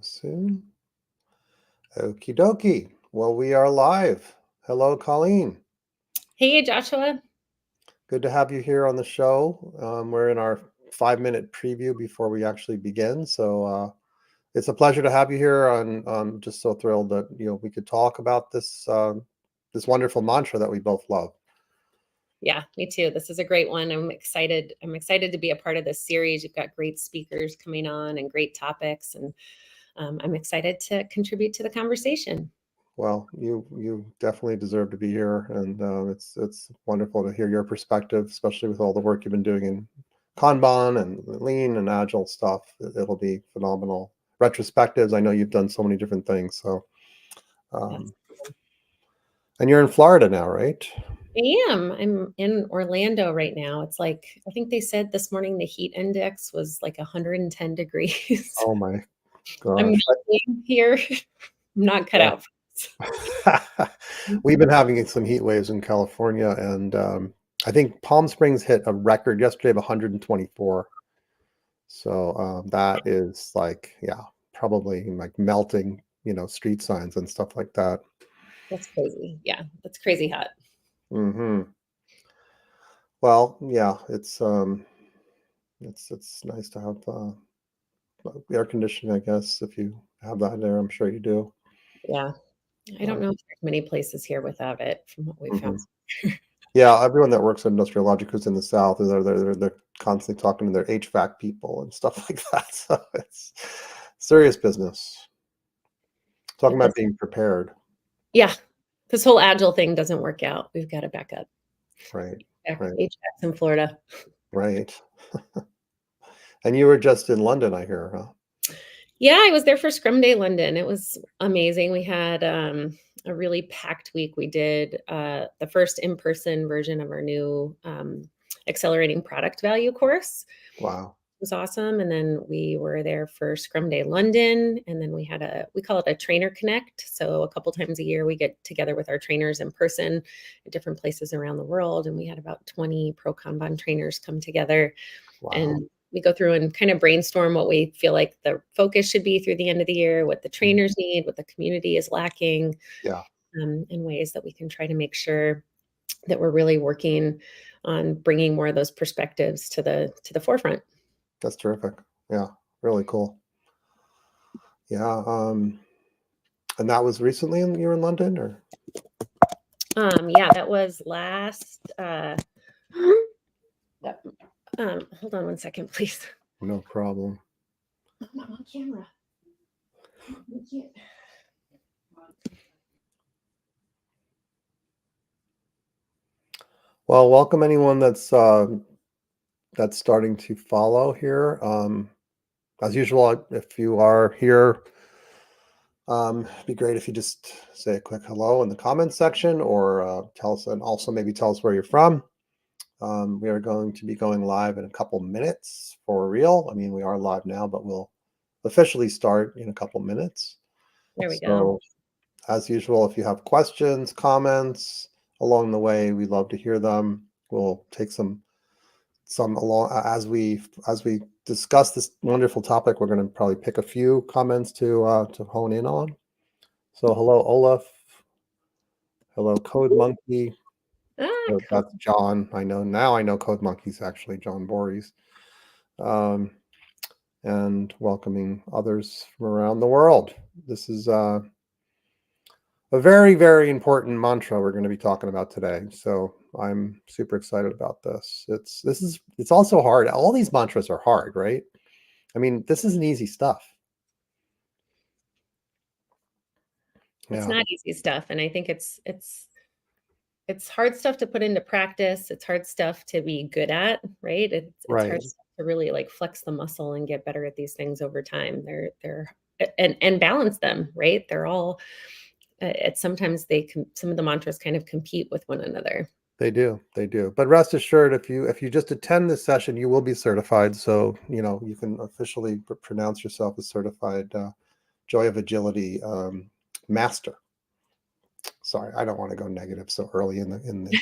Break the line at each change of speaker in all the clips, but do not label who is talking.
Soon. Okie dokie. Well, we are live. Hello, Colleen.
Hey, Joshua.
Good to have you here on the show. We're in our 5-minute preview before we actually begin. So it's a pleasure to have you here. I'm just so thrilled that we could talk about this wonderful mantra that we both love.
Yeah, me too. This is a great one. I'm excited. I'm excited to be a part of this series. You've got great speakers coming on and great topics, and I'm excited to contribute to the conversation.
Well, you definitely deserve to be here, and it's wonderful to hear your perspective, especially with all the work you've been doing in Kanban and lean and agile stuff. It'll be phenomenal. Retrospectives, I know you've done so many different things. So,
Yes.
and you're in Florida now, right?
I am. I'm in Orlando right now. It's like, I think they said this morning the heat index was like 110 degrees.
Oh my
I'm
gosh.
melting here. I'm not cut out for this.
We've been having some heat waves in California, and I think Palm Springs hit a record yesterday of 124. So that is like, yeah, probably like melting, street signs and stuff like that.
That's crazy. Yeah, that's crazy hot.
Hmm. Well, yeah, it's nice to have air conditioning, I guess, if you have that there. I'm sure you do.
Yeah. I don't know if there's many places here without it from what we've
Mhm.
found.
Yeah, everyone that works at Industrial Logic who's in the South, they're constantly talking to their HVAC people and stuff like that. So it's serious business. Talking
But
about
this,
being prepared,
yeah, this whole agile thing doesn't work out. We've got to back up.
right?
Back
Right,
HVAC's in Florida.
right. And you were just in London, I hear, huh?
Yeah, I was there for Scrum Day London. It was amazing. We had a really packed week. We did the first in-person version of our new accelerating product value course.
Wow.
It was awesome. And then we were there for Scrum Day London. And then we call it a trainer connect. So a couple times a year, we get together with our trainers in person at different places around the world. And we had about 20 Pro Kanban trainers come together.
Wow.
And we go through and kind of brainstorm what we feel like the focus should be through the end of the year, what the
Mhm.
trainers need, what the community is lacking,
Yeah,
in ways that we can try to make sure that we're really working on bringing more of those perspectives to the forefront.
that's terrific. Yeah, really cool. Yeah. And that was recently you were in London, or?
Yeah, that was last. That, hold on one second, please.
No problem.
I'm not on camera. We can't.
Well, welcome anyone that's starting to follow here. As usual, if you are here, it'd be great if you just say a quick hello in the comments section, or tell us, and also maybe tell us where you're from. We are going to be going live in a couple minutes for real. I mean, we are live now, but we'll officially start in a couple minutes.
There we go.
So, as usual, if you have questions, comments along the way, we'd love to hear them. We'll take some along as we discuss this wonderful topic. We're going to probably pick a few comments to hone in on. So, hello, Olaf. Hello, Code Monkey.
Ah,
Oh,
cool.
that's John. I know now. I know Code Monkey's actually John Borys. Um, and welcoming others from around the world. This is a very, very important mantra we're going to be talking about today. So I'm super excited about this. It's also hard. All these mantras are hard, right? I mean, this isn't easy stuff.
It's
Yeah,
not easy stuff, and I think it's hard stuff to put into practice. It's hard stuff to be good at, right? It's hard
right.
stuff to really like flex the muscle and get better at these things over time. They're and balance them, right? They're all it's sometimes some of the mantras kind of compete with one another.
They do. They do. But rest assured, if you just attend this session, you will be certified. So you can officially pronounce yourself a certified Joy of Agility master. Sorry, I don't want to go negative so early in the.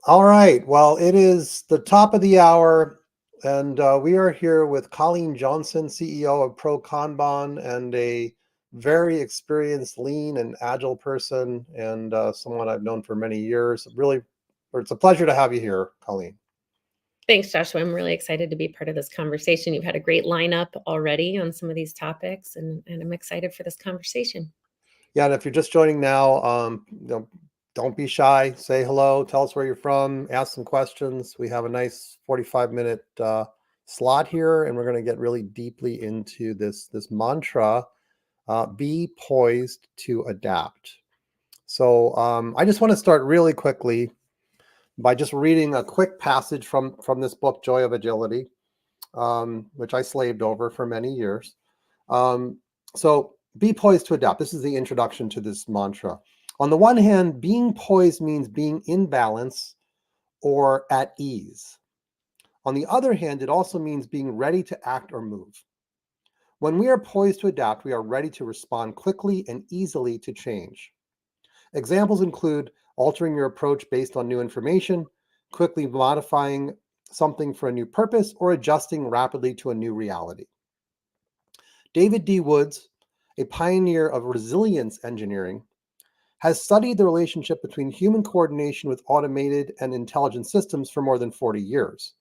All right. Well, it is the top of the hour. And we are here with Colleen Johnson, CEO of Pro Kanban, and a very experienced lean and agile person, and someone I've known for many years. Really, it's a pleasure to have you here, Colleen.
Thanks, Joshua. I'm really excited to be part of this conversation. You've had a great lineup already on some of these topics, and I'm excited for this conversation.
Yeah, and if you're just joining now, don't be shy. Say hello. Tell us where you're from. Ask some questions. We have a nice 45-minute slot here, and we're going to get really deeply into this mantra: be poised to adapt. So I just want to start really quickly by just reading a quick passage from this book, Joy of Agility, which I slaved over for many years. So be poised to adapt. This is the introduction to this mantra. On the one hand, being poised means being in balance or at ease. On the other hand, it also means being ready to act or move. When we are poised to adapt, we are ready to respond quickly and easily to change. Examples include altering your approach based on new information, quickly modifying something for a new purpose, or adjusting rapidly to a new reality. David D. Woods, a pioneer of resilience engineering, has studied the relationship between human coordination with automated and intelligent systems for more than 40 years.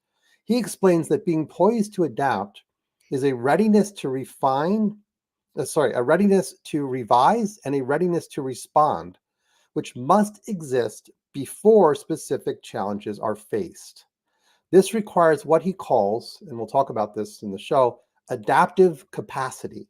He explains that being poised to adapt is a readiness to a readiness to revise and a readiness to respond, which must exist before specific challenges are faced. This requires what he calls, and we'll talk about this in the show, adaptive capacity.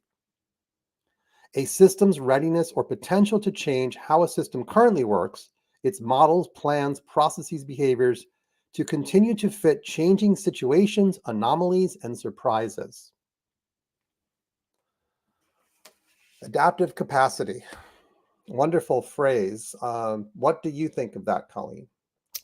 A system's readiness or potential to change how a system currently works, its models, plans, processes, behaviors, to continue to fit changing situations, anomalies, and surprises. Adaptive capacity. Wonderful phrase. What do you think of that, Colleen?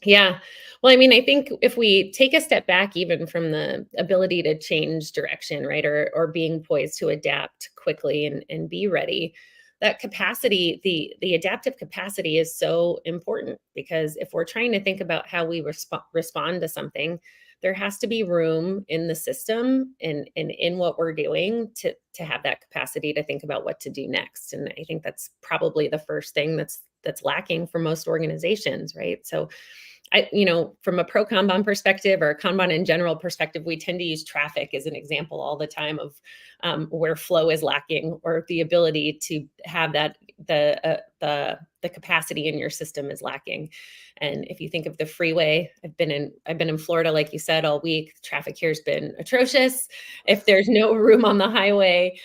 Yeah. Well, I mean, I think if we take a step back, even from the ability to change direction, right, or being poised to adapt quickly and be ready, that capacity, the adaptive capacity is so important, because if we're trying to think about how we respond to something, there has to be room in the system and in what we're doing to have that capacity to think about what to do next. And I think that's probably the first thing that's lacking for most organizations, right? So from a pro Kanban perspective, or a Kanban in general perspective, we tend to use traffic as an example all the time of where flow is lacking, or the ability to have that the capacity in your system is lacking. And if you think of the freeway, I've been in Florida, like you said, all week. Traffic here has been atrocious. If there's no room on the highway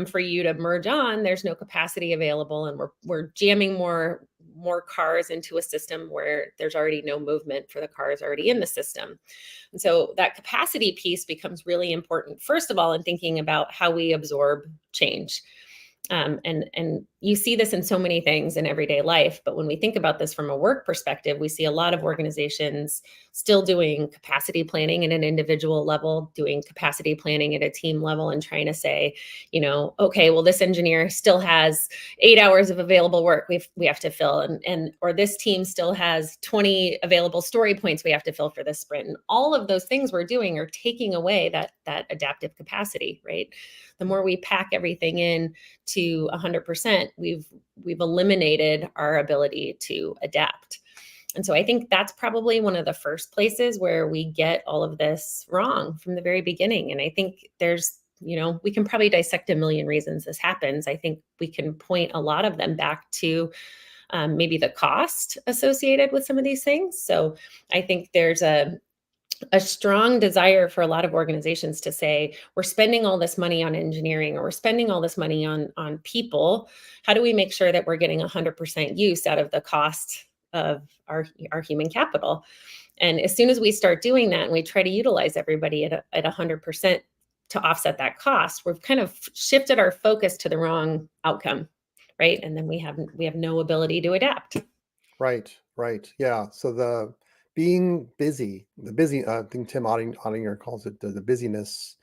for you to merge on, there's no capacity available, and we're jamming more cars into a system where there's already no movement for the cars already in the system. And so that capacity piece becomes really important, first of all, in thinking about how we absorb change. And you see this in so many things in everyday life. But when we think about this from a work perspective, we see a lot of organizations still doing capacity planning at an individual level, doing capacity planning at a team level, and trying to say, okay, well, this engineer still has 8 hours of available work we have to fill, or this team still has 20 available story points we have to fill for this sprint. And all of those things we're doing are taking away that adaptive capacity, right? The more we pack everything in to 100%, we've eliminated our ability to adapt. And so I think that's probably one of the first places where we get all of this wrong from the very beginning. And I think we can probably dissect a million reasons this happens. I think we can point a lot of them back to maybe the cost associated with some of these things. So I think there's a strong desire for a lot of organizations to say, we're spending all this money on engineering, or we're spending all this money on people. How do we make sure that we're getting 100% use out of the cost of our human capital? And as soon as we start doing that, and we try to utilize everybody at 100% to offset that cost, we've kind of shifted our focus to the wrong outcome, right? And then we have no ability to adapt.
Right. Yeah. So the being busy, I think Tim Ottinger calls it the busyness,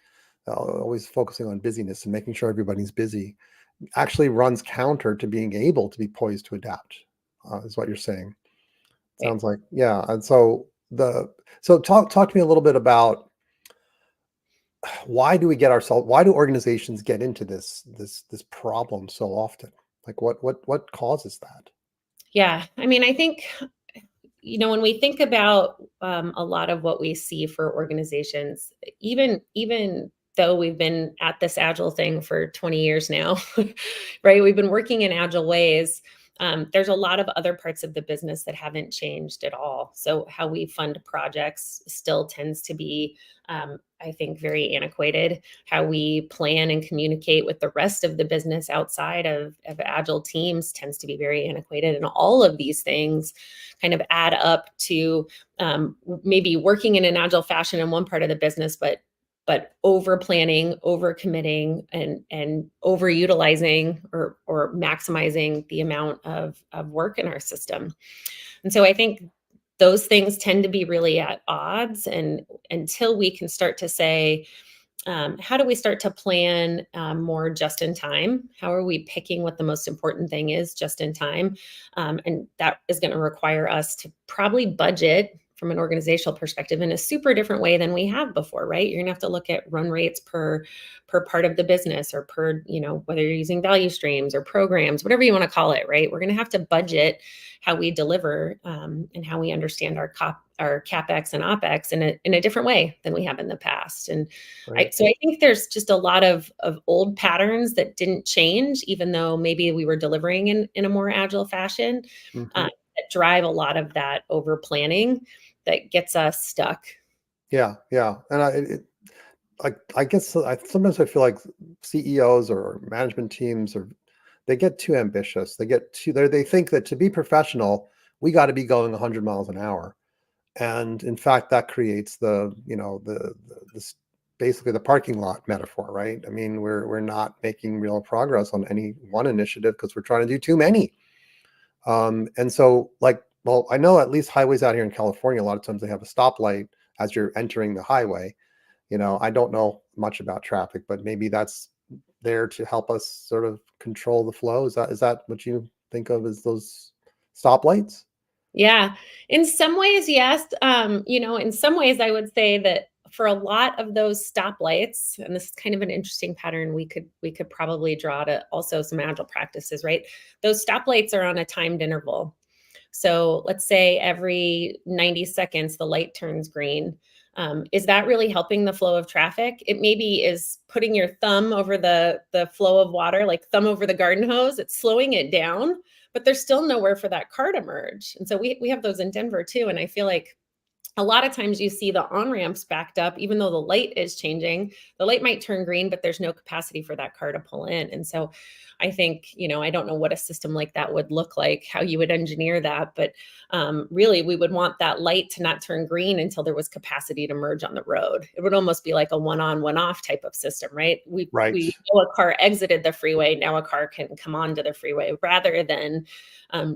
always focusing on busyness and making sure everybody's busy, actually runs counter to being able to be poised to adapt, is what you're saying. Sounds like, yeah. And so talk to me a little bit about why do we get ourselves, why do organizations get into this problem so often? Like what causes that?
Yeah, I mean, I think, when we think about a lot of what we see for organizations, even though we've been at this agile thing for 20 years now, right? We've been working in agile ways. There's a lot of other parts of the business that haven't changed at all. So how we fund projects still tends to be, I think, very antiquated. How we plan and communicate with the rest of the business outside of agile teams tends to be very antiquated. And all of these things kind of add up to maybe working in an agile fashion in one part of the business, but over planning, over committing, and overutilizing or maximizing the amount of work in our system. And so I think those things tend to be really at odds. And until we can start to say, how do we start to plan more just in time? How are we picking what the most important thing is just in time? And that is going to require us to probably budget from an organizational perspective in a super different way than we have before, right? You're going to have to look at run rates per part of the business, or per, whether you're using value streams or programs, whatever you want to call it, right? We're going to have to budget how we deliver and how we understand our CapEx and OpEx in a different way than we have in the past. And
Right.
so I think there's just a lot of old patterns that didn't change, even though maybe we were delivering in a more agile fashion,
Hmm.
that drive a lot of that over planning that gets us stuck.
Yeah, yeah. And I guess sometimes I feel like CEOs or management teams, or they get too ambitious. They think that to be professional, we got to be going 100 miles an hour. And in fact, that creates this basically the parking lot metaphor, right? I mean, we're not making real progress on any one initiative because we're trying to do too many. And so, like, well, I know at least highways out here in California, a lot of times they have a stoplight as you're entering the highway. I don't know much about traffic, but maybe that's there to help us sort of control the flow. Is that what you think of as those stoplights?
Yeah. In some ways, yes. In some ways, I would say that for a lot of those stoplights, and this is kind of an interesting pattern we could probably draw to also some agile practices, right? Those stoplights are on a timed interval. So let's say every 90 seconds the light turns green. Is that really helping the flow of traffic? It maybe is putting your thumb over the flow of water, like thumb over the garden hose. It's slowing it down, but there's still nowhere for that car to merge. And so we have those in Denver too. And I feel like a lot of times you see the on-ramps backed up, even though the light is changing. The light might turn green, but there's no capacity for that car to pull in. And so I think, I don't know what a system like that would look like, how you would engineer that, but really we would want that light to not turn green until there was capacity to merge on the road. It would almost be like a one-on, one-off type of system, right?
Right.
We know a car exited the freeway, now a car can come onto the freeway, rather than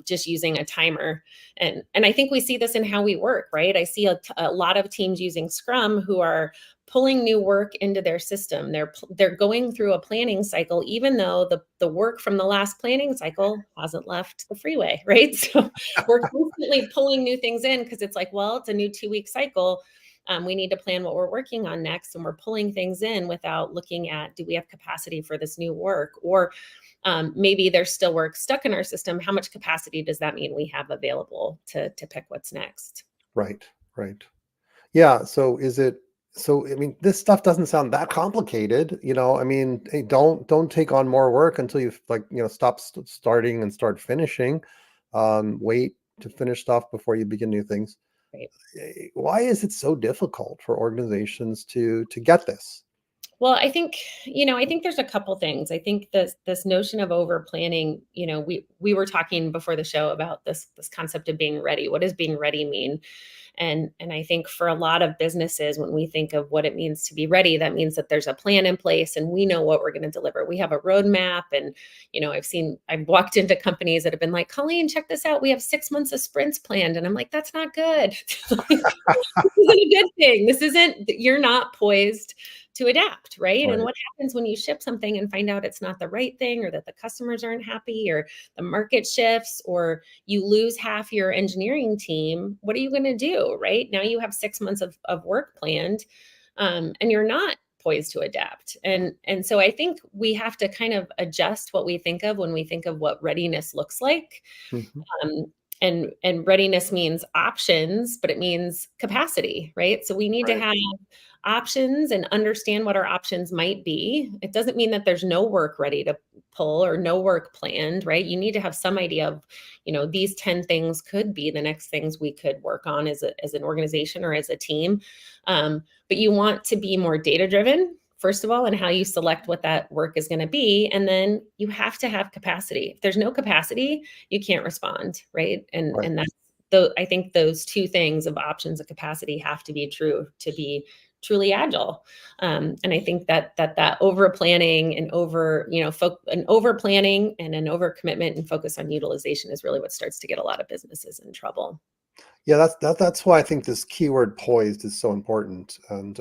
just using a timer. And I think we see this in how we work, right? I see a lot of teams using Scrum who are pulling new work into their system. They're going through a planning cycle, even though the work from the last planning cycle hasn't left the freeway, right? So we're constantly pulling new things in because it's like, well, it's a new 2-week cycle. We need to plan what we're working on next, and we're pulling things in without looking at, do we have capacity for this new work? Or maybe there's still work stuck in our system. How much capacity does that mean we have available to pick what's next?
Right. Right. Yeah. I mean, this stuff doesn't sound that complicated. I mean, hey, don't take on more work until you like, stop starting and start finishing. Wait to finish stuff before you begin new things.
Right.
Why is it so difficult for organizations to get this?
Well, I think there's a couple things. I think this notion of over planning, we were talking before the show about this concept of being ready. What does being ready mean? And I think for a lot of businesses, when we think of what it means to be ready, that means that there's a plan in place and we know what we're going to deliver. We have a roadmap. And, I've walked into companies that have been like, Colleen, check this out. We have 6 months of sprints planned. And I'm like, that's not good. Like, this isn't a good thing. You're not poised to adapt, right? And
Right.
what happens when you ship something and find out it's not the right thing, or that the customers aren't happy, or the market shifts, or you lose half your engineering team? What are you going to do, right? Now you have 6 months of work planned, and you're not poised to adapt. And so I think we have to kind of adjust what we think of when we think of what readiness looks like.
Mhm.
Um, and readiness means options, but it means capacity, right? So we need to
Right.
have options and understand what our options might be. It doesn't mean that there's no work ready to pull or no work planned, right? You need to have some idea of, these 10 things could be the next things we could work on as an organization or as a team. But you want to be more data driven, first of all, and how you select what that work is going to be. And then you have to have capacity. If there's no capacity, you can't respond, right? And
Right.
and that's the I think those two things of options and capacity have to be true to be truly agile. And I think that over planning and over planning and an over commitment and focus on utilization is really what starts to get a lot of businesses in trouble.
Yeah, that's why I think this keyword poised is so important. And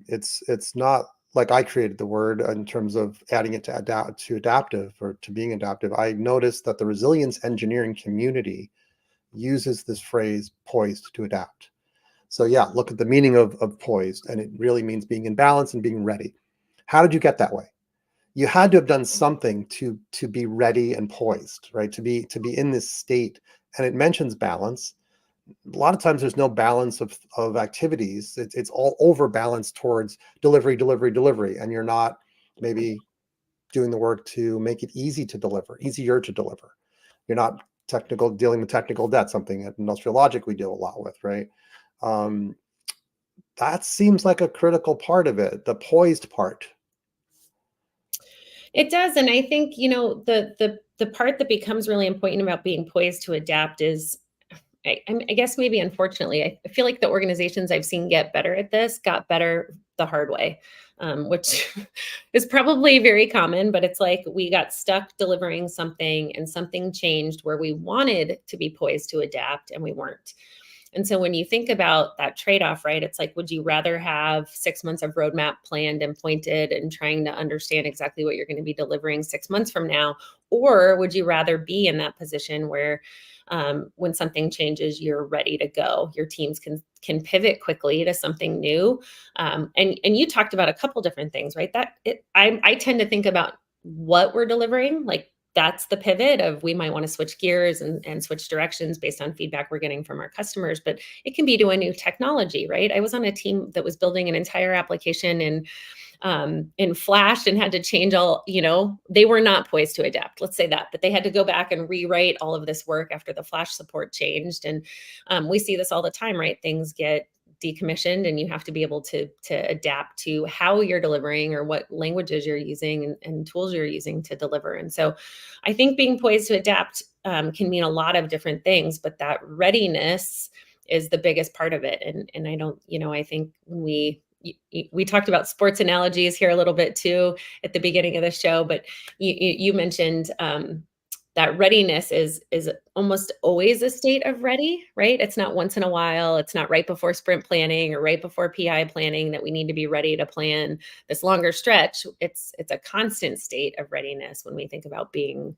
it's not like I created the word in terms of adding it to adaptive or to being adaptive. I noticed that the resilience engineering community uses this phrase poised to adapt. So yeah, look at the meaning of poised, and it really means being in balance and being ready. How did you get that way? You had to have done something to be ready and poised, right? To be in this state. And it mentions balance. A lot of times there's no balance of activities. It's all over balanced towards delivery, delivery, delivery. And you're not maybe doing the work to make it easy to deliver, easier to deliver. You're not dealing with technical debt, something at Industrial Logic we deal a lot with, right? Um, that seems like a critical part of it, the poised part.
It does, and I think the part that becomes really important about being poised to adapt is, I guess maybe unfortunately, I feel like the organizations I've seen get better at this got better the hard way, which is probably very common. But it's like we got stuck delivering something, and something changed where we wanted to be poised to adapt, and we weren't. And so when you think about that trade-off, right, it's like, would you rather have 6 months of roadmap planned and pointed and trying to understand exactly what you're going to be delivering 6 months from now? Or would you rather be in that position where when something changes, you're ready to go? Your teams can pivot quickly to something new. And you talked about a couple different things, right? I tend to think about what we're delivering, like that's the pivot of we might want to switch gears and switch directions based on feedback we're getting from our customers, but it can be to a new technology, right? I was on a team that was building an entire application in Flash and had to change they were not poised to adapt. Let's say that they had to go back and rewrite all of this work after the Flash support changed. And we see this all the time, right? Things get decommissioned and you have to be able to adapt to how you're delivering or what languages you're using and tools you're using to deliver. And so I think being poised to adapt can mean a lot of different things, but that readiness is the biggest part of it. And I don't, I think when we talked about sports analogies here a little bit too at the beginning of the show, but you mentioned that readiness is almost always a state of ready, right? It's not once in a while. It's not right before sprint planning or right before PI planning that we need to be ready to plan this longer stretch. It's a constant state of readiness when I think about being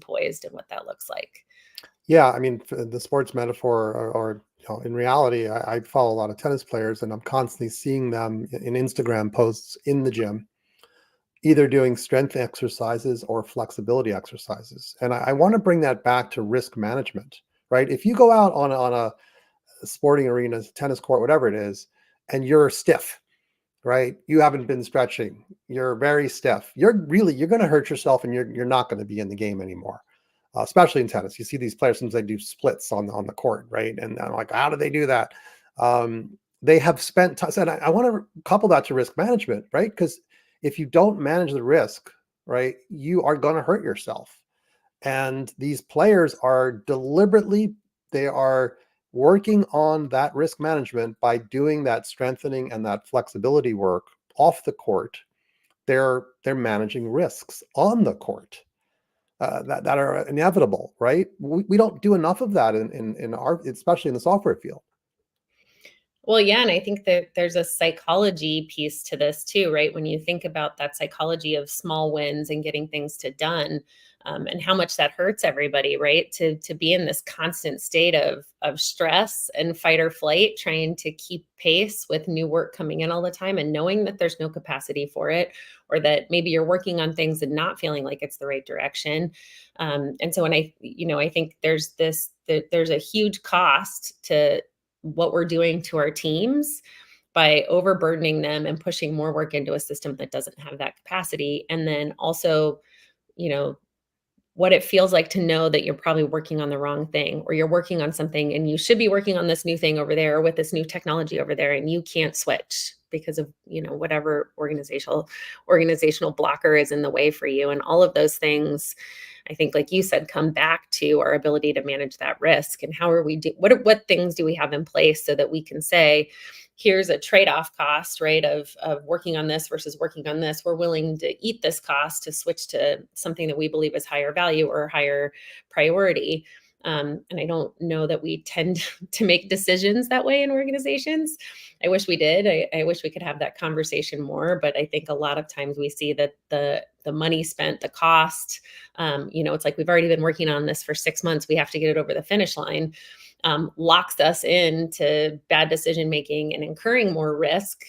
poised and what that looks like.
Yeah, I mean, the sports metaphor, or in reality, I follow a lot of tennis players, and I'm constantly seeing them in Instagram posts in the gym, either doing strength exercises or flexibility exercises. And I want to bring that back to risk management, right? If you go out on a sporting arena, tennis court, whatever it is, and you're stiff, right? You haven't been stretching. You're very stiff. You're going to hurt yourself, and you're not going to be in the game anymore. Especially in tennis, you see these players sometimes they do splits on the court, right? And I'm like, how do they do that? They have spent time. And I want to couple that to risk management, right? Because if you don't manage the risk, right, you are going to hurt yourself. And these players are they are working on that risk management by doing that strengthening and that flexibility work off the court. They're managing risks on the court that are inevitable, right? We don't do enough of that in our, especially in the software field.
Well, yeah, and I think that there's a psychology piece to this too, right? When you think about that psychology of small wins and getting things to done, and how much that hurts everybody, right? To be in this constant state of stress and fight or flight, trying to keep pace with new work coming in all the time, and knowing that there's no capacity for it, or that maybe you're working on things and not feeling like it's the right direction. And so when I think there's a huge cost to what we're doing to our teams by overburdening them and pushing more work into a system that doesn't have that capacity. And then also, you know, what it feels like to know that you're probably working on the wrong thing, or you're working on something and you should be working on this new thing over there, or with this new technology over there, and you can't switch because of, whatever organizational blocker is in the way for you. And all of those things, I think, like you said, come back to our ability to manage that risk. And how are we what things do we have in place so that we can say, here's a trade-off cost, right, of working on this versus working on this. We're willing to eat this cost to switch to something that we believe is higher value or higher priority. And I don't know that we tend to make decisions that way in organizations. I wish we did. I wish we could have that conversation more, but I think a lot of times we see that the money spent, the cost, it's like, we've already been working on this for 6 months. We have to get it over the finish line. Locks us into bad decision making and incurring more risk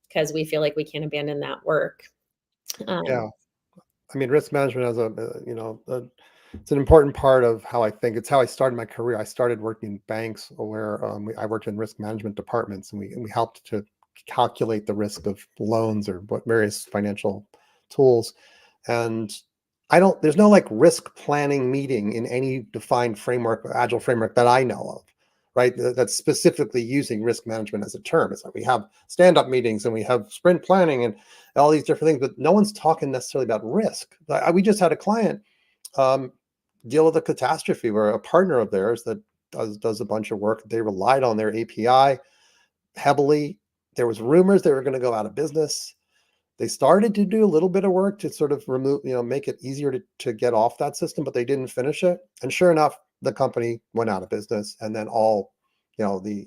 because we feel like we can't abandon that work.
Yeah. I mean, risk management as it's an important part of how I think. It's how I started my career. I started working in banks where I worked in risk management departments, and we helped to calculate the risk of loans or what various financial tools. And there's no like risk planning meeting in any defined framework, agile framework that I know of, right? That's specifically using risk management as a term. It's like we have stand-up meetings and we have sprint planning and all these different things, but no one's talking necessarily about risk. We just had a client um, deal with a catastrophe where a partner of theirs that does a bunch of work, they relied on their API heavily. There was rumors they were going to go out of business. They started to do a little bit of work to sort of remove, make it easier to get off that system, but they didn't finish it. And sure enough, the company went out of business, and then all, the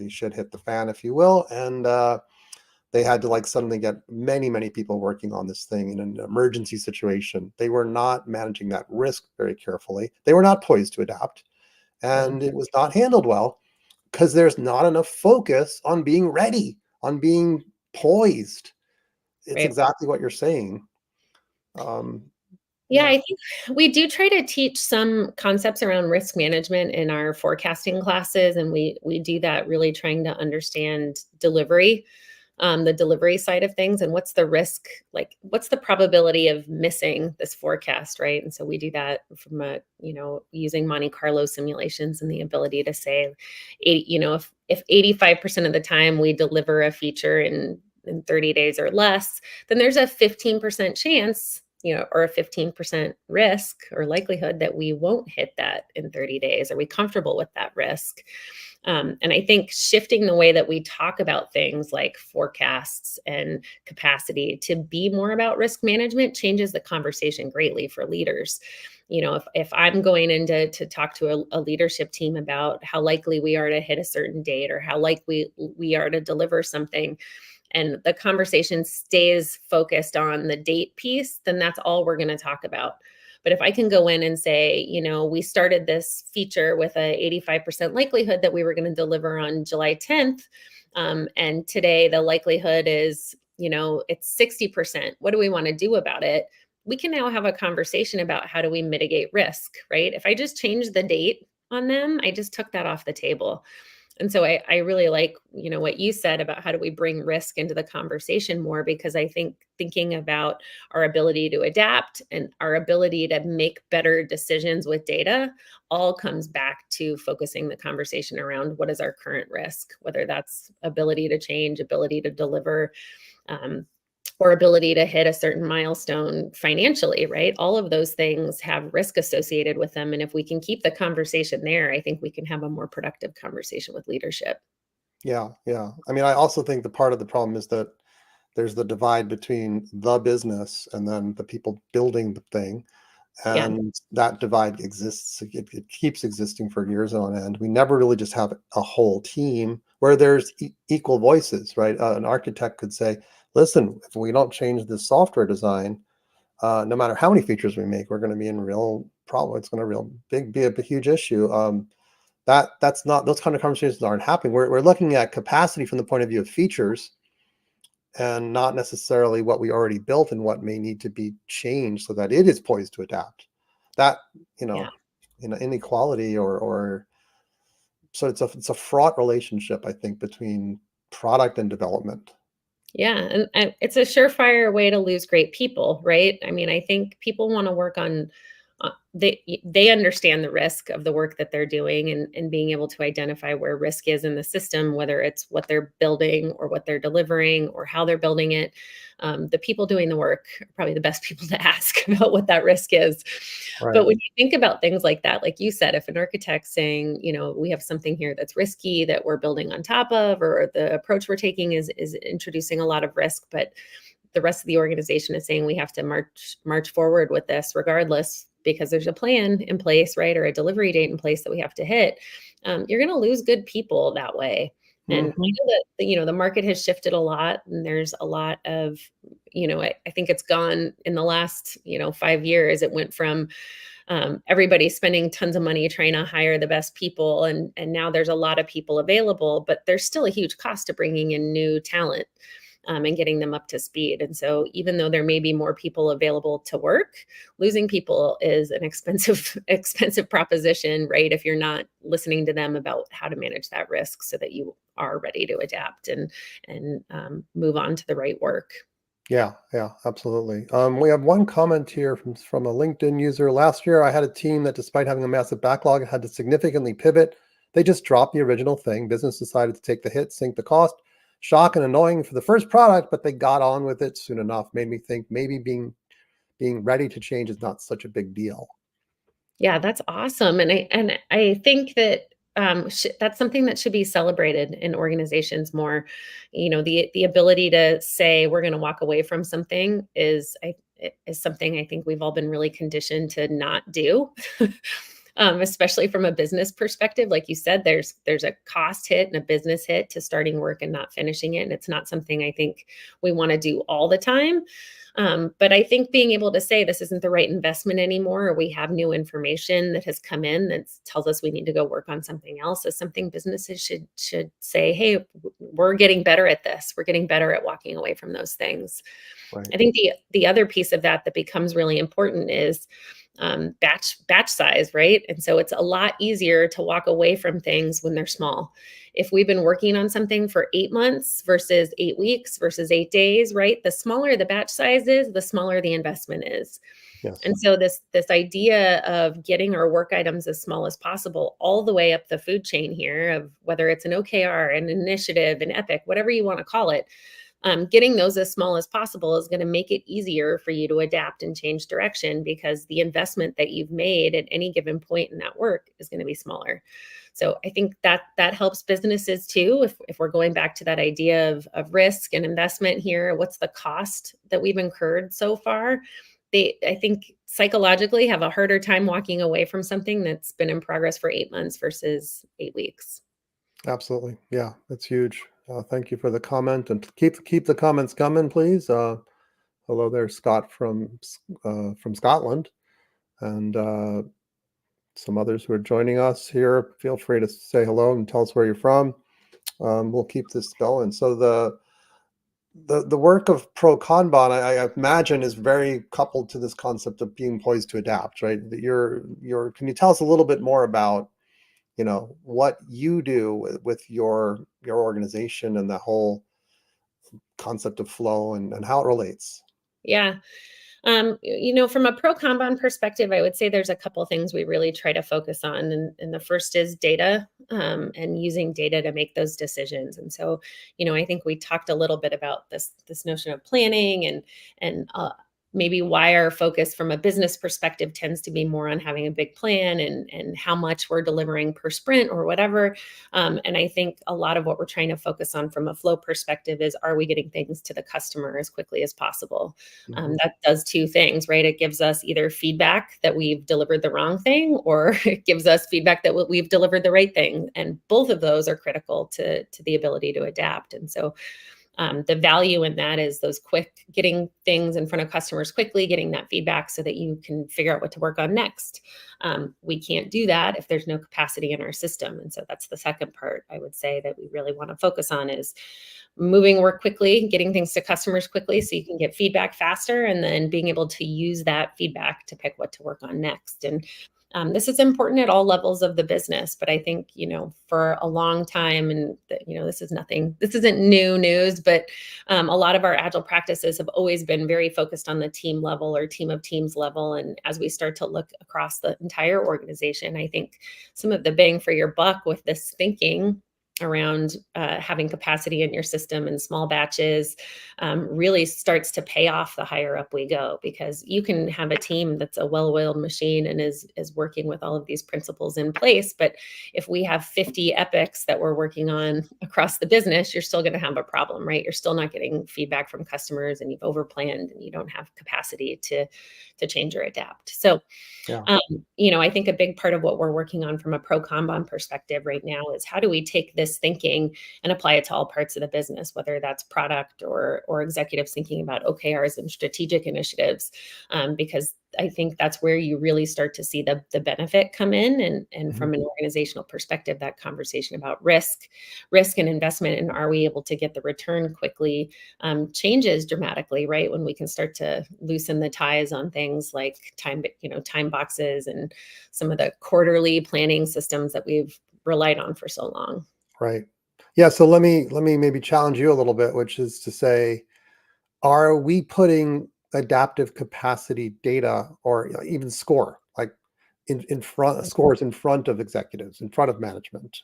shit hit the fan, if you will. And they had to like suddenly get many, many people working on this thing in an emergency situation. They were not managing that risk very carefully. They were not poised to adapt,
Yeah.
and it was not handled well because there's not enough focus on being ready, on being poised. It's
Right.
exactly what you're saying. Um,
Yeah,
yeah,
I think we do try to teach some concepts around risk management in our forecasting classes, and we do that really trying to understand delivery, the delivery side of things, and what's the risk, like what's the probability of missing this forecast, right? And so we do that from using Monte Carlo simulations and the ability to say, if 85% of the time we deliver a feature in 30 days or less, then there's a 15% chance, or a 15% risk or likelihood that we won't hit that in 30 days. Are we comfortable with that risk? And I think shifting the way that we talk about things like forecasts and capacity to be more about risk management changes the conversation greatly for leaders. If I'm going in to talk to a leadership team about how likely we are to hit a certain date, or how likely we are to deliver something, and the conversation stays focused on the date piece, then that's all we're going to talk about. But if I can go in and say, we started this feature with a 85% likelihood that we were going to deliver on July 10th, and today the likelihood is, it's 60%. What do we want to do about it? We can now have a conversation about how do we mitigate risk, right? If I just change the date on them, I just took that off the table. And so I really like, what you said about how do we bring risk into the conversation more, because I think thinking about our ability to adapt and our ability to make better decisions with data all comes back to focusing the conversation around what is our current risk, whether that's ability to change, ability to deliver, um, or ability to hit a certain milestone financially, right? All of those things have risk associated with them. And if we can keep the conversation there, I think we can have a more productive conversation with leadership.
yeah, yeah. I mean, I also think the part of the problem is that there's the divide between the business and then the people building the thing.
Yeah.
And that divide exists. It keeps existing for years on end. We never really just have a whole team where there's equal voices, right? An architect could say, listen, if we don't change the software design, no matter how many features we make, we're going to be in real problem. It's going to be a huge issue. That's not, those kind of conversations aren't happening. We're looking at capacity from the point of view of features, and not necessarily what we already built and what may need to be changed so that it is poised to adapt. That, you
Yeah.
know, inequality, or so it's a fraught relationship, I think, between product and development.
Yeah, and it's a surefire way to lose great people, right? I mean, I think people want to work on they understand the risk of the work that they're doing, and being able to identify where risk is in the system, whether it's what they're building or what they're delivering or how they're building it. The people doing the work are probably the best people to ask about what that risk is. But
Right.
when you think about things like that, like you said, if an architect's saying, we have something here that's risky that we're building on top of, or the approach we're taking is introducing a lot of risk, but the rest of the organization is saying we have to march forward with this regardless, because there's a plan in place, right, or a delivery date in place that we have to hit. You're going to lose good people that way. And I
Hmm.
know that the market has shifted a lot, and there's a lot of I think it's gone in the last 5 years. It went from everybody spending tons of money trying to hire the best people, and now there's a lot of people available, but there's still a huge cost to bringing in new talent, and getting them up to speed. And so even though there may be more people available to work, losing people is an expensive expensive proposition, right, if you're not listening to them about how to manage that risk so that you are ready to adapt and move on to the right work.
Yeah, yeah, absolutely. We have one comment here from a LinkedIn user. Last year, I had a team that, despite having a massive backlog, had to significantly pivot. They just dropped the original thing. Business decided to take the hit, sink the cost. Shock and annoying for the first product, but they got on with it soon enough. Made me think maybe being ready to change is not such a big deal.
Yeah, that's awesome, and I think that that's something that should be celebrated in organizations more. The ability to say we're going to walk away from something is something I think we've all been really conditioned to not do. Especially from a business perspective, like you said, there's a cost hit and a business hit to starting work and not finishing it, and it's not something I think we want to do all the time. But I think being able to say this isn't the right investment anymore, or we have new information that has come in that tells us we need to go work on something else, is something businesses should say, hey, we're getting better at this. We're getting better at walking away from those things.
Right.
I think the other piece of that becomes really important is batch size, right? And so it's a lot easier to walk away from things when they're small. If we've been working on something for 8 months versus 8 weeks versus 8 days, right? The smaller the batch size is, the smaller the investment is.
Yes.
And so this idea of getting our work items as small as possible, all the way up the food chain here, of whether it's an OKR, an initiative, an epic, whatever you want to call it, getting those as small as possible is going to make it easier for you to adapt and change direction, because the investment that you've made at any given point in that work is going to be smaller. So I think that helps businesses too. If we're going back to that idea of risk and investment here, what's the cost that we've incurred so far? I think psychologically have a harder time walking away from something that's been in progress for 8 months versus 8 weeks.
Absolutely. Yeah, that's huge. Thank you for the comment, and keep the comments coming, please. Hello there, Scott from Scotland, and some others who are joining us here. Feel free to say hello and tell us where you're from. We'll keep this going. So the work of pro Kanban, I imagine, is very coupled to this concept of being poised to adapt, right? That can you tell us a little bit more about what you do with your organization and the whole concept of flow, and how it relates?
Yeah. From a pro Kanban perspective, I would say there's a couple things we really try to focus on. And the first is data, and using data to make those decisions. And so, I think we talked a little bit about this notion of planning and maybe why our focus from a business perspective tends to be more on having a big plan and how much we're delivering per sprint or whatever. And I think a lot of what we're trying to focus on from a flow perspective is, are we getting things to the customer as quickly as possible? That does two things, right? It gives us either feedback that we've delivered the wrong thing, or it gives us feedback that we've delivered the right thing. And both of those are critical to the ability to adapt. And so the value in that is those quick, getting things in front of customers quickly, getting that feedback so that you can figure out what to work on next. We can't do that if there's no capacity in our system. And so that's the second part I would say that we really want to focus on, is moving work quickly, getting things to customers quickly so you can get feedback faster, and then being able to use that feedback to pick what to work on next. And this is important at all levels of the business, but I think, for a long time, and this isn't new news, but a lot of our agile practices have always been very focused on the team level or team of teams level. And as we start to look across the entire organization, I think some of the bang for your buck with this thinking around having capacity in your system in small batches really starts to pay off the higher up we go, because you can have a team that's a well-oiled machine and is working with all of these principles in place. But if we have 50 epics that we're working on across the business, you're still going to have a problem, right? You're still not getting feedback from customers, and you've overplanned, and you don't have capacity to change or adapt. So
Yeah.
I think a big part of what we're working on from a pro Kanban perspective right now is, how do we take this thinking and apply it to all parts of the business, whether that's product or executives thinking about OKRs and strategic initiatives, because I think that's where you really start to see the benefit come in. And from an organizational perspective, that conversation about risk and investment, and are we able to get the return quickly, changes dramatically, right? When we can start to loosen the ties on things like time boxes and some of the quarterly planning systems that we've relied on for so long.
Right. Yeah. So let me maybe challenge you a little bit, which is to say, are we putting adaptive capacity data, or even score, like in front, scores in front of executives, in front of management?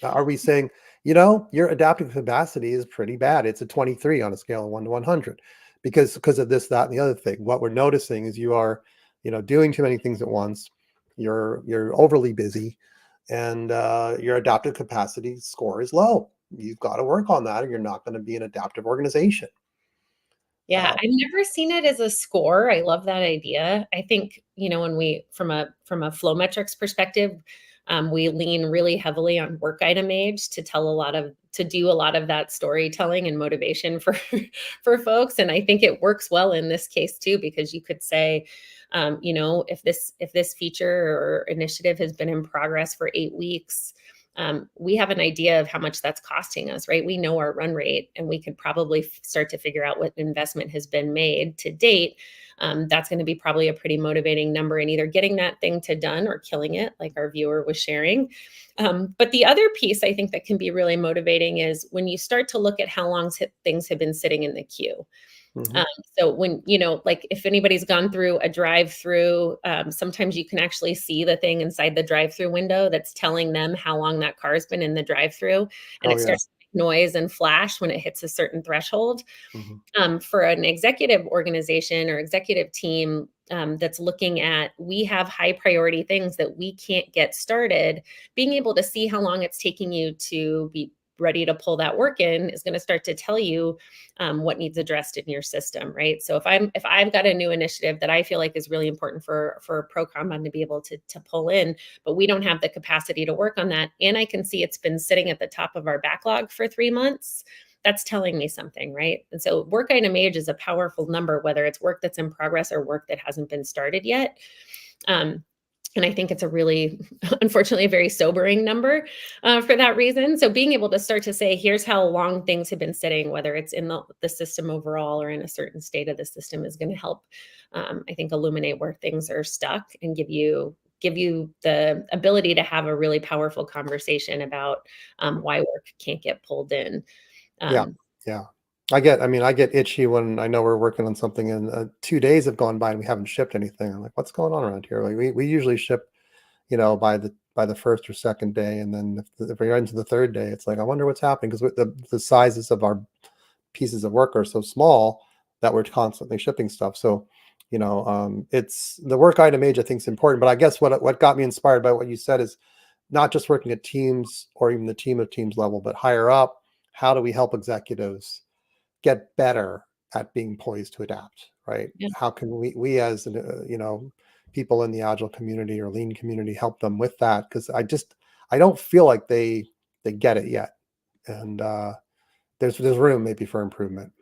Are we saying, your adaptive capacity is pretty bad. It's a 23 on a scale of 1 to 100 because of this, that, and the other thing. What we're noticing is you are, doing too many things at once. You're overly busy, and your adaptive capacity score is low. You've got to work on that, or you're not going to be an adaptive organization.
Yeah, I've never seen it as a score. I love that idea. I think, when we, from a flow metrics perspective, we lean really heavily on work item age to do a lot of that storytelling and motivation for for folks. And I think it works well in this case too, because you could say, if this feature or initiative has been in progress for 8 weeks, we have an idea of how much that's costing us, right? We know our run rate, and we could probably start to figure out what investment has been made to date. That's going to be probably a pretty motivating number in either getting that thing to done or killing it, like our viewer was sharing. But the other piece I think that can be really motivating is when you start to look at how long things have been sitting in the queue. So when, like if anybody's gone through a drive-through, sometimes you can actually see the thing inside the drive-through window that's telling them how long that car's been in the drive-through, and it starts to make noise and flash when it hits a certain threshold. For an executive organization or executive team that's looking at, we have high priority things that we can't get started, being able to see how long it's taking you to be ready to pull that work in is going to start to tell you what needs addressed in your system, right? So if I've got a new initiative that I feel like is really important for Pro Kanban to be able to pull in, but we don't have the capacity to work on that, and I can see it's been sitting at the top of our backlog for 3 months, that's telling me something, right? And so work item age is a powerful number, whether it's work that's in progress or work that hasn't been started yet. And I think it's a really, unfortunately, a very sobering number for that reason. So being able to start to say, here's how long things have been sitting, whether it's in the system overall or in a certain state of the system, is going to help, I think, illuminate where things are stuck and give you the ability to have a really powerful conversation about why work can't get pulled in.
Yeah. I get itchy when I know we're working on something and 2 days have gone by and we haven't shipped anything. I'm like, what's going on around here? Like we usually ship, by the first or second day, and then if we're into the third day, it's like, I wonder what's happening, because the sizes of our pieces of work are so small that we're constantly shipping stuff. So It's the work item age, I think, is important. But I guess what got me inspired by what you said is not just working at teams or even the team of teams level, but higher up. How do we help executives get better at being poised to adapt, right?
Yeah.
How can we as people in the agile community or lean community help them with that? Because I don't feel like they get it yet, and there's room maybe for improvement.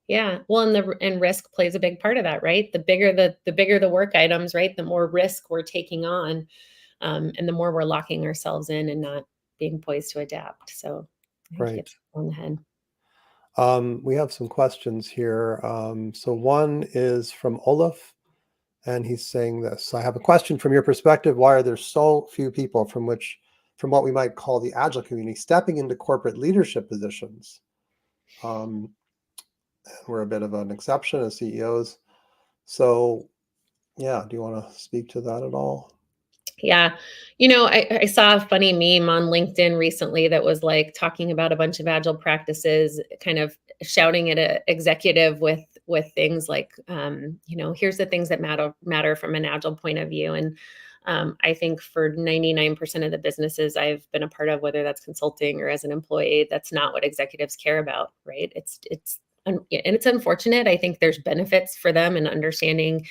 Yeah. Well, and risk plays a big part of that, right? The bigger the work items, right? The more risk we're taking on, and the more we're locking ourselves in and not being poised to adapt. So I think
Right.
it's on the head.
We have some questions here. So one is from Olaf, and he's saying this: I have a question from your perspective. Why are there so few people from what we might call the agile community stepping into corporate leadership positions? We're a bit of an exception as CEOs. So yeah, do you want to speak to that at all?
Yeah. I saw a funny meme on LinkedIn recently that was like talking about a bunch of agile practices, kind of shouting at an executive with things like, here's the things that matter from an agile point of view. And I think for 99% of the businesses I've been a part of, whether that's consulting or as an employee, that's not what executives care about, right? And it's unfortunate. I think there's benefits for them in understanding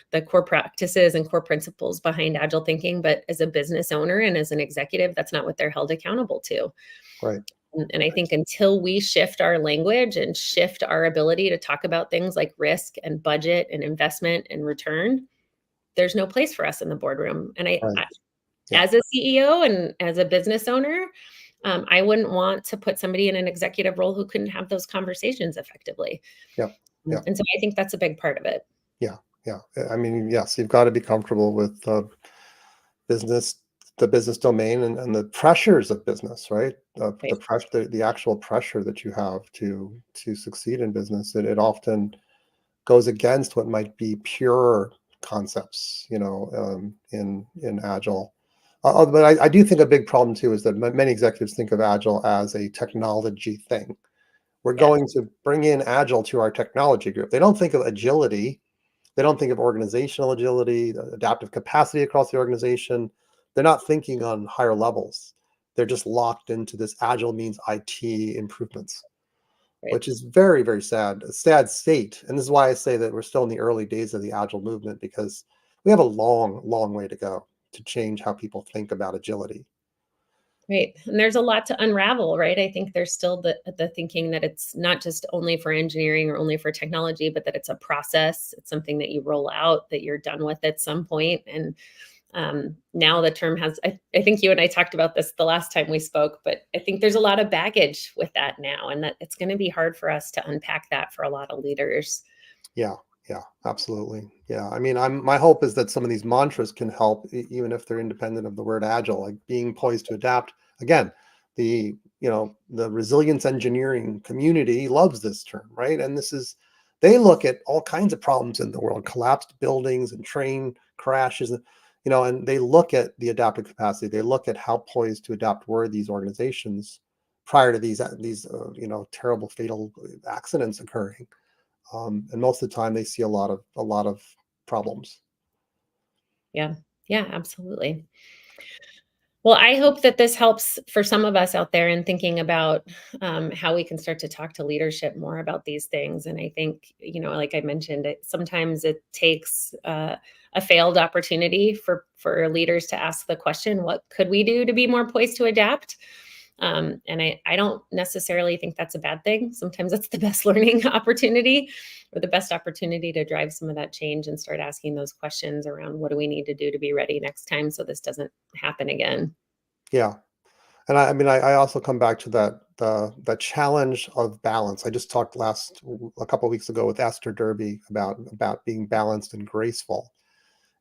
the core practices and core principles behind agile thinking, but as a business owner and as an executive, that's not what they're held accountable to.
Right.
And I think until we shift our language and shift our ability to talk about things like risk and budget and investment and return, there's no place for us in the boardroom. And
Right. Yeah.
as a CEO and as a business owner, I wouldn't want to put somebody in an executive role who couldn't have those conversations effectively.
Yeah. Yeah.
And so I think that's a big part of it.
Yeah. Yeah. I mean, yes, you've got to be comfortable with business, the business domain, and the pressures of business, right? The
Right.
pressure, the actual pressure that you have to succeed in business. It often goes against what might be pure concepts, in agile. But I do think a big problem too is that many executives think of agile as a technology thing. We're
Yeah.
going to bring in agile to our technology group. They don't think of agility. They don't think of organizational agility, the adaptive capacity across the organization. They're not thinking on higher levels. They're just locked into this agile means IT improvements,
Right.
which is very, very sad, a sad state. And this is why I say that we're still in the early days of the agile movement, because we have a long, long way to go to change how people think about agility.
Right. And there's a lot to unravel, right? I think there's still the thinking that it's not just only for engineering or only for technology, but that it's a process. It's something that you roll out, that you're done with at some point. And now the term I think you and I talked about this the last time we spoke, but I think there's a lot of baggage with that now, and that it's going to be hard for us to unpack that for a lot of leaders.
Yeah, yeah, absolutely. Yeah, I mean, my hope is that some of these mantras can help, even if they're independent of the word agile, like being poised to adapt. Again, the resilience engineering community loves this term, right? And they look at all kinds of problems in the world, collapsed buildings and train crashes, and they look at the adaptive capacity. They look at how poised to adapt were these organizations prior to these terrible fatal accidents occurring. And most of the time they see a lot of problems.
Yeah. Yeah, absolutely. Well, I hope that this helps for some of us out there in thinking about how we can start to talk to leadership more about these things. And I think, like I mentioned, sometimes it takes a failed opportunity for leaders to ask the question, what could we do to be more poised to adapt? And I don't necessarily think that's a bad thing. Sometimes that's the best learning opportunity or the best opportunity to drive some of that change and start asking those questions around what do we need to do to be ready next time so this doesn't happen again.
Yeah. And I mean, I also come back to the challenge of balance. I just talked a couple of weeks ago with Esther Derby about being balanced and graceful.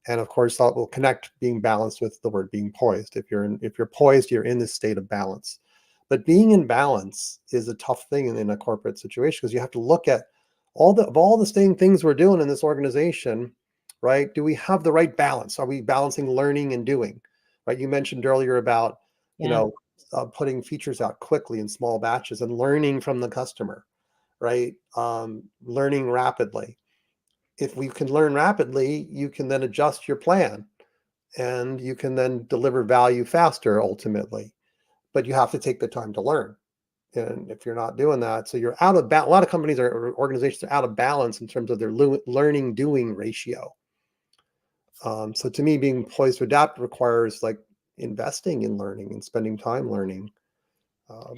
And of course, that will connect being balanced with the word being poised. If you're poised, you're in this state of balance. But being in balance is a tough thing in a corporate situation, because you have to look at all the same things we're doing in this organization, right? Do we have the right balance? Are we balancing learning and doing? Right? You mentioned earlier about, you
Yeah.
know, putting features out quickly in small batches and learning from the customer, right? Learning rapidly. if we can learn rapidly, you can then adjust your plan and you can then deliver value faster ultimately. But you have to take the time to learn. And if you're not doing that, so you're out of balance. A lot of companies or organizations are out of balance in terms of their learning doing ratio. So to me, being poised to adapt requires like investing in learning and spending time learning. Um,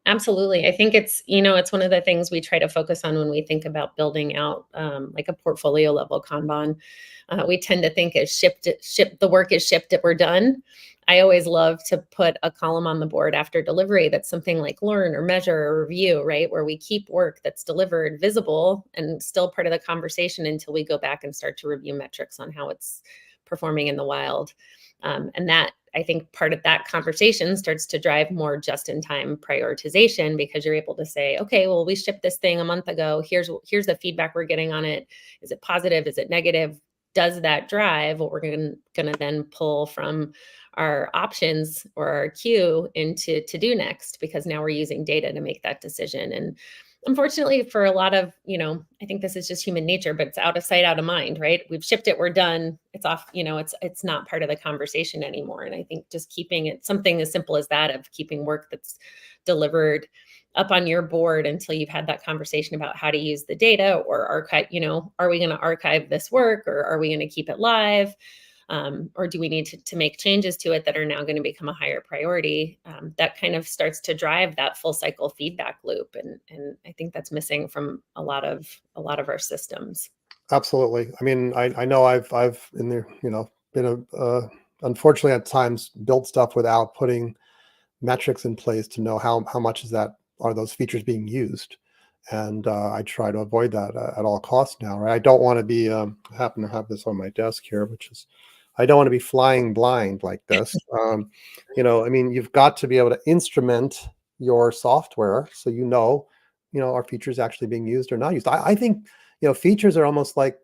Absolutely. I think it's one of the things we try to focus on when we think about building out like a portfolio level Kanban. We tend to think as the work is shipped, we're done. I always love to put a column on the board after delivery that's something like learn or measure or review, right? Where we keep work that's delivered visible and still part of the conversation until we go back and start to review metrics on how it's performing in the wild. And that, I think, part of that conversation starts to drive more just-in-time prioritization, because you're able to say, okay, well, we shipped this thing a month ago. Here's the feedback we're getting on it. Is it positive? Is it negative? Does that drive what we're going to then pull from our options or our queue into to do next? Because now we're using data to make that decision. And unfortunately, for a lot of, I think this is just human nature, but it's out of sight, out of mind, right? We've shipped it, we're done. It's off, it's not part of the conversation anymore. And I think just keeping it something as simple as that, of keeping work that's delivered up on your board until you've had that conversation about how to use the data or archive, are we going to archive this work, or are we going to keep it live? Or do we need to make changes to it that are now going to become a higher priority? That kind of starts to drive that full cycle feedback loop, and I think that's missing from a lot of our systems.
Absolutely. I mean, I know I've in there, been unfortunately at times built stuff without putting metrics in place to know how much are those features being used. And I try to avoid that at all costs now, right? I don't want to be, I happen to have this on my desk here, which is, I don't want to be flying blind like this. I mean, you've got to be able to instrument your software so are features actually being used or not used. I think, features are almost like,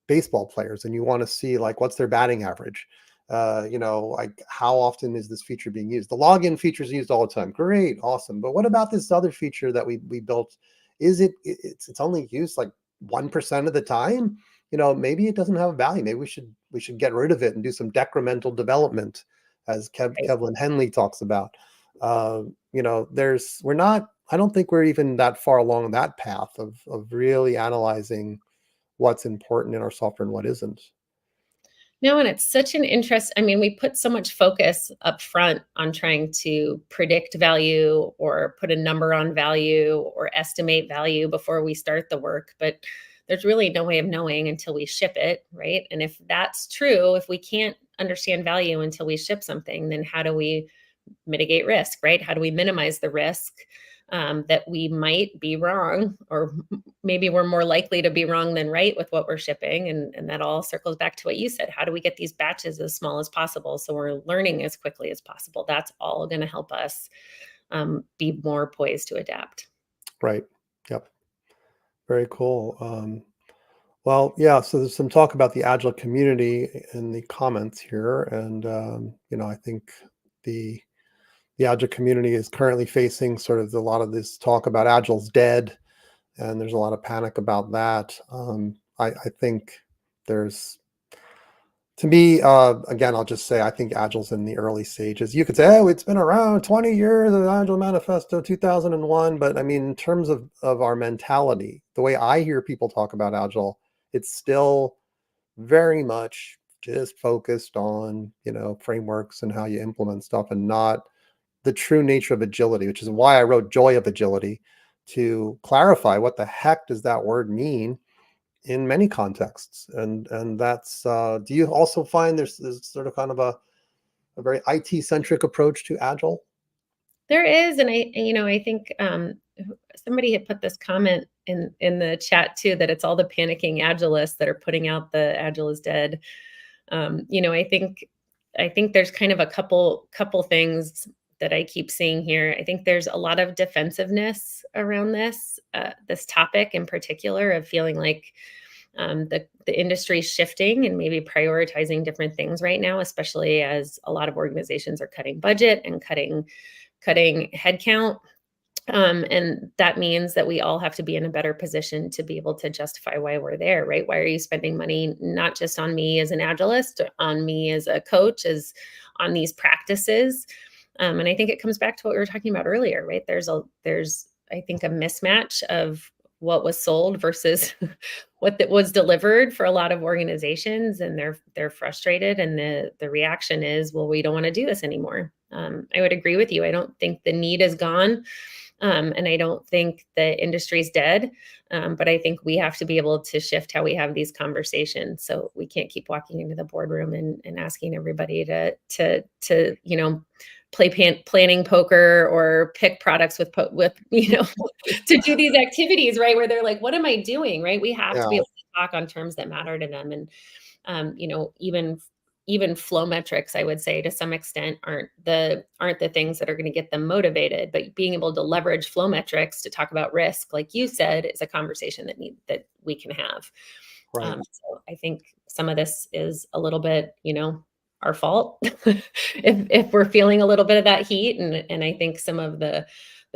baseball players, and you want to see like what's their batting average. Like how often is this feature being used? The login feature is used all the time. Great, awesome. But what about this other feature that we built? Is it's only used like 1% of the time? Maybe it doesn't have a value. Maybe we should get rid of it and do some decremental development, as Kevlin Henley talks about. We're not. I don't think we're even that far along that path of really analyzing what's important in our software and what isn't.
No, and it's such an interest. I mean, we put so much focus up front on trying to predict value or put a number on value or estimate value before we start the work, but there's really no way of knowing until we ship it, right? And if that's true, if we can't understand value until we ship something, then how do we mitigate risk, right? How do we minimize the risk that we might be wrong, or maybe we're more likely to be wrong than right with what we're shipping? And that all circles back to what you said. How do we get these batches as small as possible so we're learning as quickly as possible? That's all going to help us be more poised to adapt.
Right. Yep. Very cool. Well, yeah, so there's some talk about the Agile community in the comments here. And, I think the Agile community is currently facing sort of a lot of this talk about Agile's dead, and there's a lot of panic about that. I think there's, to me, again, I'll just say, I think Agile's in the early stages. You could say, oh, it's been around 20 years, the Agile Manifesto 2001. But I mean, in terms of our mentality, the way I hear people talk about Agile, it's still very much just focused on, frameworks and how you implement stuff, and not the true nature of agility, which is why I wrote Joy of Agility, to clarify what the heck does that word mean in many contexts. And that's, do you also find there's sort of kind of a very IT centric approach to Agile?
There is, and I think somebody had put this comment in the chat too, that it's all the panicking agilists that are putting out the Agile is dead. I think there's kind of a couple things that I keep seeing here. I think there's a lot of defensiveness around this topic in particular, of feeling like the industry is shifting and maybe prioritizing different things right now, especially as a lot of organizations are cutting budget and cutting headcount. And that means that we all have to be in a better position to be able to justify why we're there, right? Why are you spending money not just on me as an agilist, on me as a coach, as on these practices? And I think it comes back to what we were talking about earlier, right? There's I think a mismatch of what was sold versus what that was delivered for a lot of organizations, and they're frustrated, and the reaction is, well, we don't want to do this anymore. I would agree with you. I don't think the need is gone. And I don't think the industry's dead, but I think we have to be able to shift how we have these conversations. So we can't keep walking into the boardroom and asking everybody to play planning poker or pick products with to do these activities, right? Where they're like, "What am I doing?" Right? We have to be
Yeah.
able to talk on terms that matter to them, and even flow metrics, I would say, to some extent, aren't the things that are going to get them motivated. But being able to leverage flow metrics to talk about risk, like you said, is a conversation that we can have.
Right.
So I think some of this is a little bit, our fault if we're feeling a little bit of that heat, and I think some of the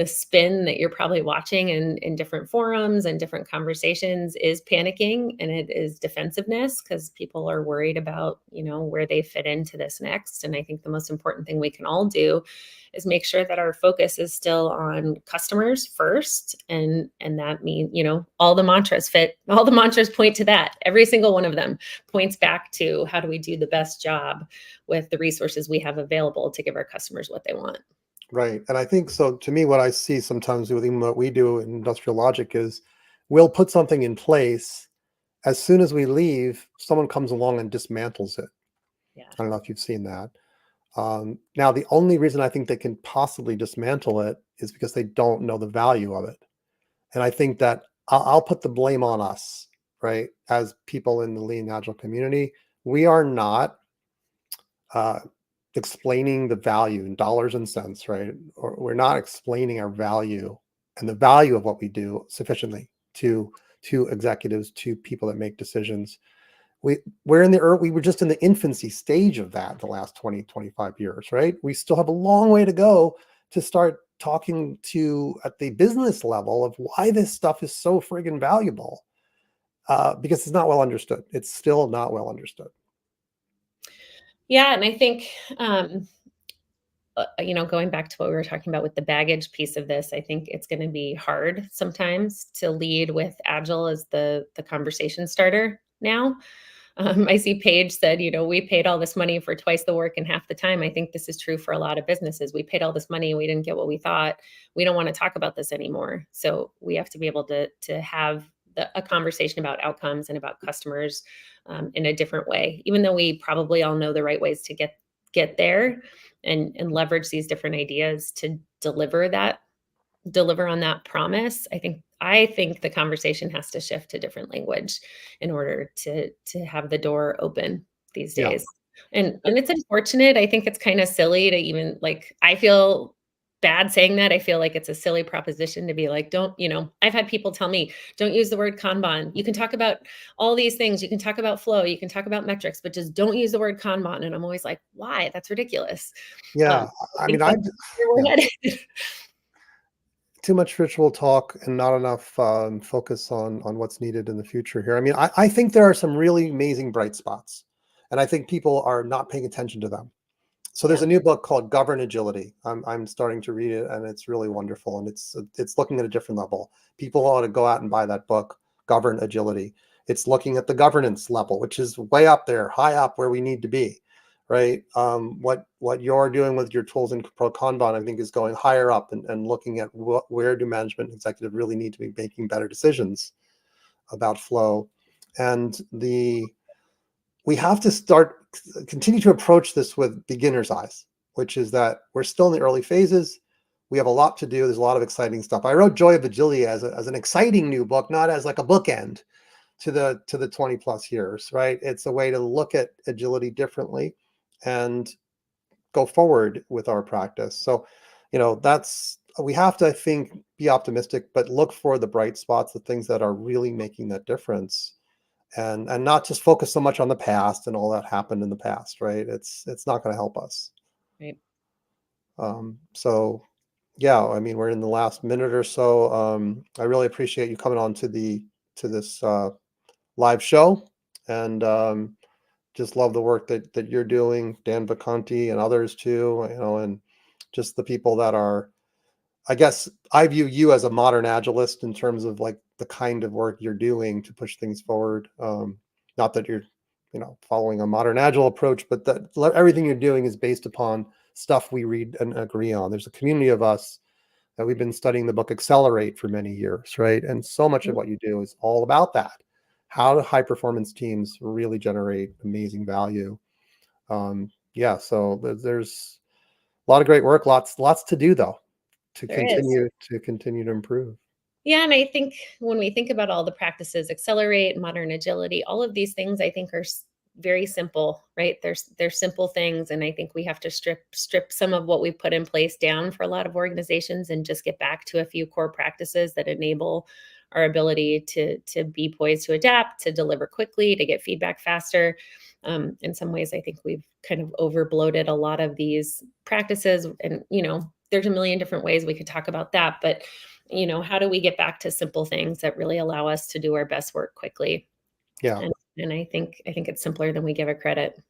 spin that you're probably watching in different forums and different conversations is panicking, and it is defensiveness because people are worried about where they fit into this next. And I think the most important thing we can all do is make sure that our focus is still on customers first, and that means all the mantras point to that. Every single one of them points back to how do we do the best job with the resources we have available to give our customers what they want.
Right. And I think so. To me, what I see sometimes with even what we do in industrial logic is we'll put something in place. As soon as we leave, someone comes along and dismantles it.
Yeah.
I don't know if you've seen that. Now, the only reason I think they can possibly dismantle it is because they don't know the value of it. And I think that I'll put the blame on us, right? As people in the lean agile community, we are not uh, explaining the value in dollars and cents, right? Or we're not explaining our value and the value of what we do sufficiently to executives, to people that make decisions. We're in the we were just in the infancy stage of that the last 20, 25 years, right? We still have a long way to go to start talking to at the business level of why this stuff is so friggin' valuable. Because it's not well understood. It's still not well understood.
Yeah, and I think going back to what we were talking about with the baggage piece of this, I think it's going to be hard sometimes to lead with agile as the conversation starter now. I see Paige said, we paid all this money for twice the work in half the time. I think this is true for a lot of businesses. We paid all this money, we didn't get what we thought. We don't want to talk about this anymore. So we have to be able to have a conversation about outcomes and about customers in a different way, even though we probably all know the right ways to get there, and leverage these different ideas to deliver on that promise. I think the conversation has to shift to different language in order to have the door open these
Yeah.
days. And it's unfortunate. I think it's kind of silly to even, like, I feel bad saying that. I feel like it's a silly proposition to be like, don't, I've had people tell me, don't use the word Kanban. You can talk about all these things. You can talk about flow, you can talk about metrics, but just don't use the word Kanban. And I'm always like, why? That's ridiculous.
Yeah.
I
I mean,
think that's where we're
yeah,
headed.
too much ritual talk and not enough focus on what's needed in the future here. I mean, I think there are some really amazing bright spots, and I think people are not paying attention to them. So there's
Yeah.
a new book called Govern Agility. I'm starting to read it, and it's really wonderful, and it's looking at a different level. People ought to go out and buy that book, Govern Agility. It's looking at the governance level, which is way up there, high up where we need to be, right? What you're doing with your tools in Pro Kanban, I think, is going higher up and looking at where do management executives really need to be making better decisions about flow, and we have to continue to approach this with beginner's eyes, which is that we're still in the early phases. We have a lot to do. There's a lot of exciting stuff. I wrote Joy of Agility as an exciting new book, not as like a bookend to the 20 plus years, right? It's a way to look at agility differently and go forward with our practice. So, we have to, I think, be optimistic, but look for the bright spots, the things that are really making that difference, and not just focus so much on the past and all that happened in the past, right? It's not going to help us.
Right.
So yeah, I mean, we're in the last minute or so. I really appreciate you coming on to this live show, and just love the work that you're doing, Dan Baconti and others too, and just the people that are, I guess I view you as a modern agilist in terms of like the kind of work you're doing to push things forward. Not that you're, following a modern agile approach, but that everything you're doing is based upon stuff we read and agree on. There's a community of us that we've been studying the book Accelerate for many years, right? And so much of what you do is all about that. How do high performance teams really generate amazing value? Yeah, so there's a lot of great work, lots to do though, to
There is.
continue to improve.
Yeah, and I think when we think about all the practices, accelerate, modern agility, all of these things I think are very simple, right? They're simple things, and I think we have to strip some of what we put in place down for a lot of organizations and just get back to a few core practices that enable our ability to be poised to adapt, to deliver quickly, to get feedback faster. In some ways, I think we've kind of over bloated a lot of these practices, and there's a million different ways we could talk about that, but how do we get back to simple things that really allow us to do our best work quickly?
Yeah,
And I think it's simpler than we give it credit.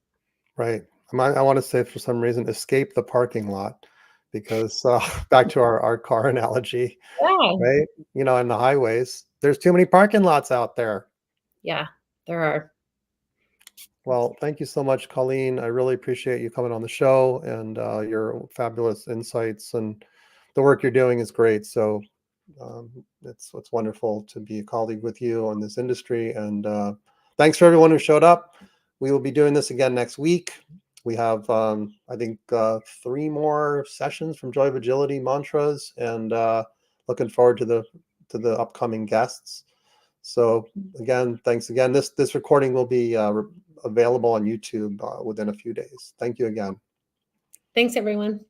right. I want to say for some reason, escape the parking lot, because back to our car analogy,
Yeah.
right? In the highways, there's too many parking lots out there.
Yeah, there are.
Well, thank you so much, Colleen. I really appreciate you coming on the show, and your fabulous insights, and the work you're doing is great. So it's wonderful to be a colleague with you on this industry. And thanks for everyone who showed up. We will be doing this again next week. We have, I think, 3 more sessions from Joy of Agility mantras, and looking forward to the upcoming guests. So again, thanks again. This recording will be available on YouTube within a few days. Thank you again.
Thanks, everyone.